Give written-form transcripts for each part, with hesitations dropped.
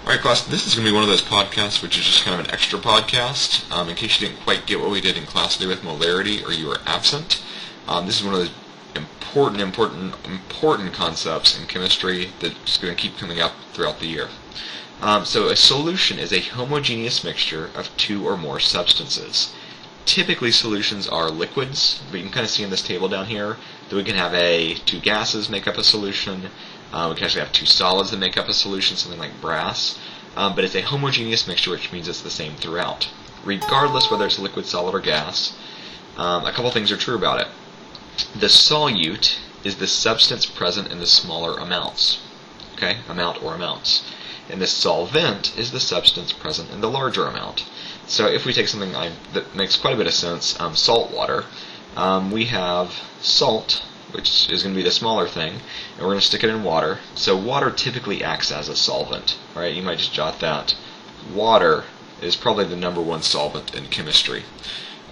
Alright class, this is going to be one of those podcasts which is just kind of an extra podcast. In case you didn't quite get what we did in class today with molarity or you were absent. This is one of those important concepts in chemistry that's going to keep coming up throughout the year. So a solution is a homogeneous mixture of two or more substances. Typically solutions are liquids, but you can kind of see in this table down here that we can have two gases make up a solution. We can actually have two solids that make up a solution, something like brass. But it's a homogeneous mixture, which means it's the same throughout. Regardless whether it's liquid, solid, or gas, a couple things are true about it. The solute is the substance present in the smaller amounts. Okay, amount or amounts. And the solvent is the substance present in the larger amount. So if we take something that makes quite a bit of sense, salt water, we have salt, which is going to be the smaller thing, and we're going to stick it in water. So water typically acts as a solvent. All right, you might just jot that. Water is probably the #1 solvent in chemistry,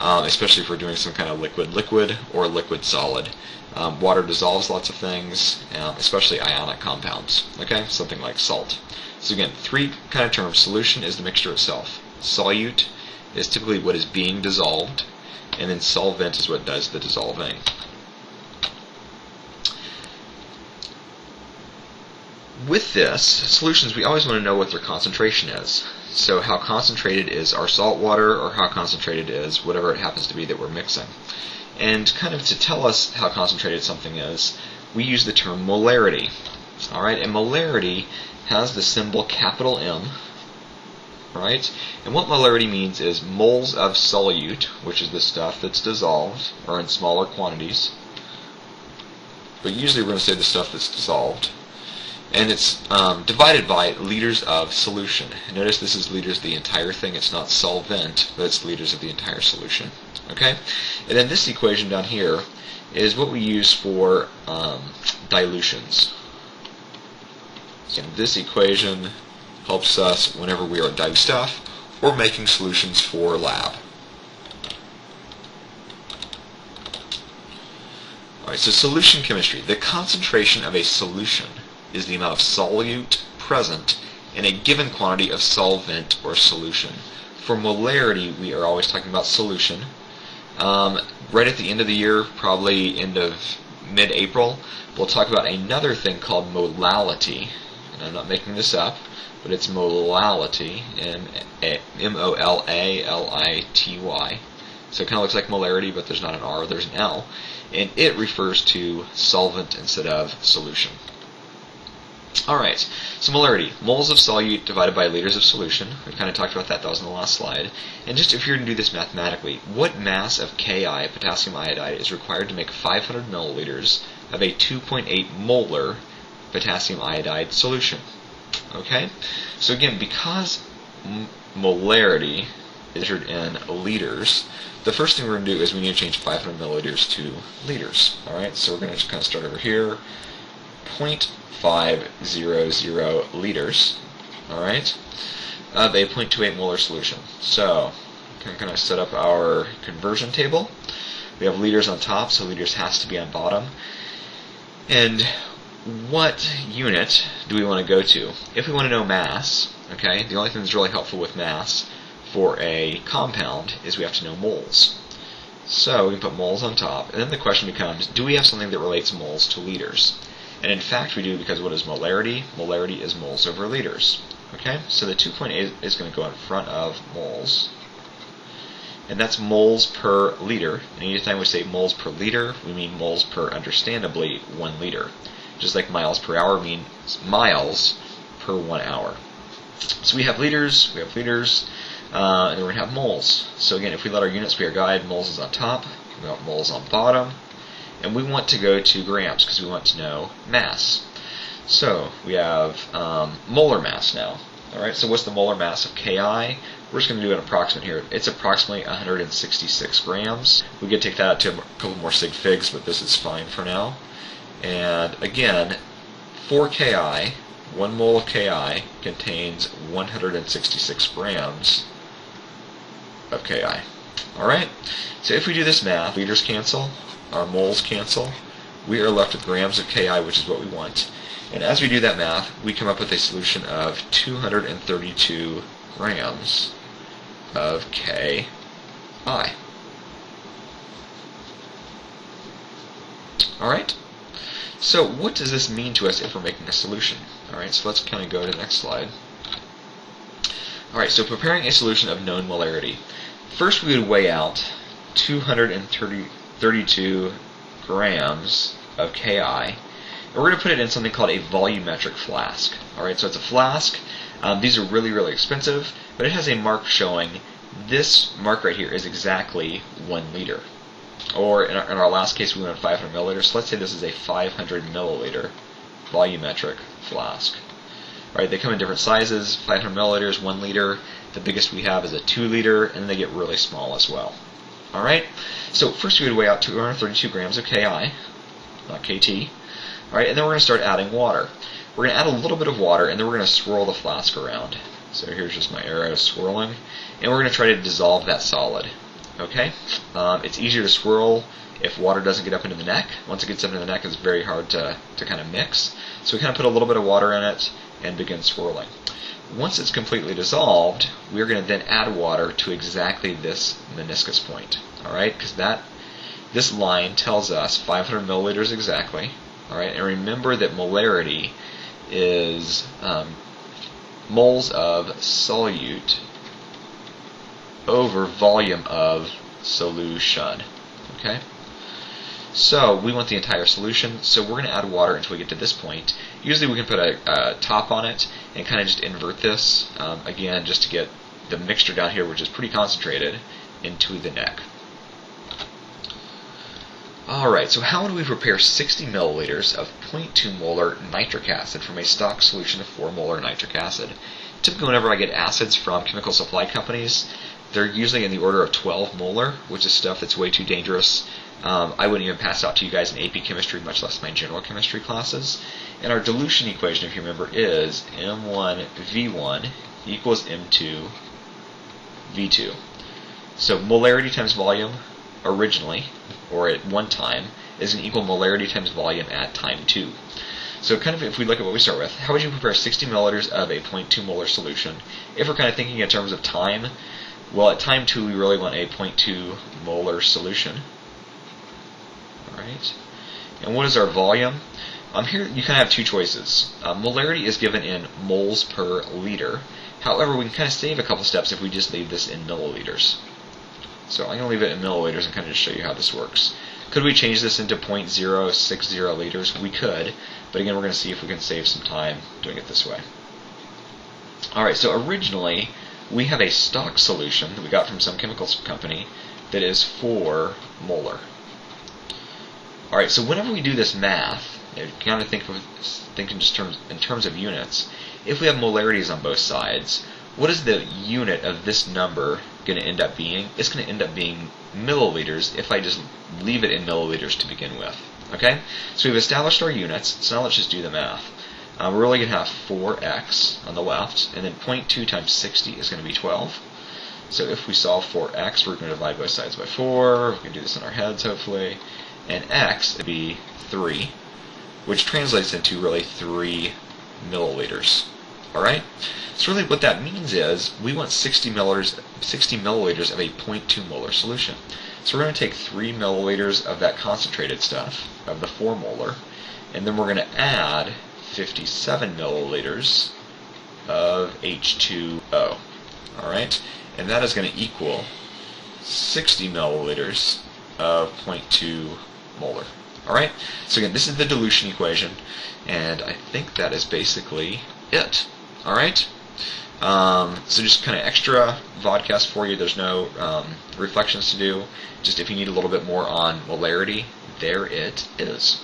especially if we're doing some kind of liquid-liquid or liquid-solid. Water dissolves lots of things, especially ionic compounds. Okay, something like salt. So again, three kind of terms. Solution is the mixture itself. Solute is typically what is being dissolved, and then solvent is what does the dissolving. With this, solutions, we always want to know what their concentration is. So how concentrated is our salt water, or how concentrated is whatever it happens to be that we're mixing. And kind of to tell us how concentrated something is, we use the term molarity. Alright, and molarity has the symbol capital M. Right? And what molarity means is moles of solute, which is the stuff that's dissolved, or in smaller quantities. But usually we're going to say the stuff that's dissolved. And it's divided by liters of solution. Notice this is liters of the entire thing. It's not solvent, but it's liters of the entire solution. Okay? And then this equation down here is what we use for dilutions. So this equation helps us whenever we are diluting stuff or making solutions for lab. Alright, so solution chemistry. The concentration of a solution is the amount of solute present in a given quantity of solvent or solution. For molarity, we are always talking about solution. Right at the end of the year, probably end of mid-April, we'll talk about another thing called molality. And I'm not making this up, but it's molality, M-O-L-A-L-I-T-Y. So it kind of looks like molarity, but there's not an R, there's an L. And it refers to solvent instead of solution. Alright, so molarity, moles of solute divided by liters of solution. We kind of talked about that was in the last slide. And just if you're going to do this mathematically, what mass of Ki, potassium iodide, is required to make 500 milliliters of a 2.8 molar potassium iodide solution? Okay, so again, because molarity is measured in liters, the first thing we're going to do is we need to change 500 milliliters to liters. Alright, so we're going to just kind of start over here. 0.500 liters, alright, of a 0.28 molar solution. So, we can kind of set up our conversion table. We have liters on top, so liters has to be on bottom. And what unit do we want to go to? If we want to know mass, okay, the only thing that's really helpful with mass for a compound is we have to know moles. So we can put moles on top, and then the question becomes, do we have something that relates moles to liters? And in fact we do, because what is molarity? Molarity is moles over liters. Okay, so the 2.8 is going to go in front of moles. And that's moles per liter. And anytime we say moles per liter, we mean moles per, understandably, 1 liter. Just like miles per hour means miles per 1 hour. So we have liters, and then we're going to have moles. So again, if we let our units be our guide, moles is on top, we want moles on bottom. And we want to go to grams because we want to know mass. So we have molar mass now. Alright, so what's the molar mass of Ki? We're just going to do an approximate here. It's approximately 166 grams. We could take that out to a couple more sig figs, but this is fine for now. And again, for Ki, 1 mole of Ki contains 166 grams of Ki. Alright, so if we do this math, liters cancel, our moles cancel, we are left with grams of Ki, which is what we want. And as we do that math, we come up with a solution of 232 grams of Ki. Alright? So what does this mean to us if we're making a solution? Alright, so let's kind of go to the next slide. Alright, so preparing a solution of known molarity. First we would weigh out 232 grams of Ki, and we're going to put it in something called a volumetric flask. Alright, so it's a flask. These are really, really expensive, but it has a mark showing this mark right here is exactly 1 liter. Or in our last case we went 500 milliliters, so let's say this is a 500 milliliter volumetric flask. Alright, they come in different sizes, 500 milliliters, 1 liter. The biggest we have is a 2 liter, and they get really small as well. Alright, so first we would weigh out 232 grams of Ki, not KT. Alright, and then we're going to start adding water. We're going to add a little bit of water, and then we're going to swirl the flask around. So here's just my arrow swirling, and we're going to try to dissolve that solid. Okay, it's easier to swirl if water doesn't get up into the neck. Once it gets up into the neck, it's very hard to kind of mix. So we kind of put a little bit of water in it and begin swirling. Once it's completely dissolved, we're going to then add water to exactly this meniscus point. Alright, because this line tells us 500 milliliters exactly. Alright, and remember that molarity is moles of solute over volume of solution. Okay? So we want the entire solution, so we're going to add water until we get to this point. Usually we can put a top on it and kind of just invert this, again, just to get the mixture down here, which is pretty concentrated, into the neck. Alright, so how do we prepare 60 milliliters of 0.2 molar nitric acid from a stock solution of 4 molar nitric acid? Typically whenever I get acids from chemical supply companies, they're usually in the order of 12 molar, which is stuff that's way too dangerous. I wouldn't even pass out to you guys in AP chemistry, much less my general chemistry classes. And our dilution equation, if you remember, is M1V1 equals M2V2. So molarity times volume originally, or at one time, is an equal molarity times volume at time 2. So kind of if we look at what we start with, how would you prepare 60 milliliters of a 0.2 molar solution? If we're kind of thinking in terms of time, well, at time 2 we really want a 0.2 molar solution. Alright. And what is our volume? Here you kind of have two choices. Molarity is given in moles per liter. However, we can kind of save a couple steps if we just leave this in milliliters. So I'm going to leave it in milliliters and kind of just show you how this works. Could we change this into 0.060 liters? We could, but again we're going to see if we can save some time doing it this way. Alright, so originally we have a stock solution that we got from some chemical company that is 4 molar. Alright, so whenever we do this math, you kind of think in terms of units. If we have molarities on both sides, what is the unit of this number going to end up being? It's going to end up being milliliters if I just leave it in milliliters to begin with. Okay? So we've established our units, so now let's just do the math. We're really going to have 4x on the left, and then 0.2 times 60 is going to be 12. So if we solve for x, we're going to divide both sides by 4. We can do this in our heads, hopefully. And x would be 3, which translates into really 3 milliliters. Alright? So really what that means is we want 60 milliliters of a 0.2 molar solution. So we're going to take 3 milliliters of that concentrated stuff, of the 4 molar, and then we're going to add 57 milliliters of H2O. Alright? And that is going to equal 60 milliliters of 0.2 molar. Alright? So again, this is the dilution equation, and I think that is basically it. Alright? So just kind of extra vodcast for you. There's no reflections to do. Just if you need a little bit more on molarity, there it is.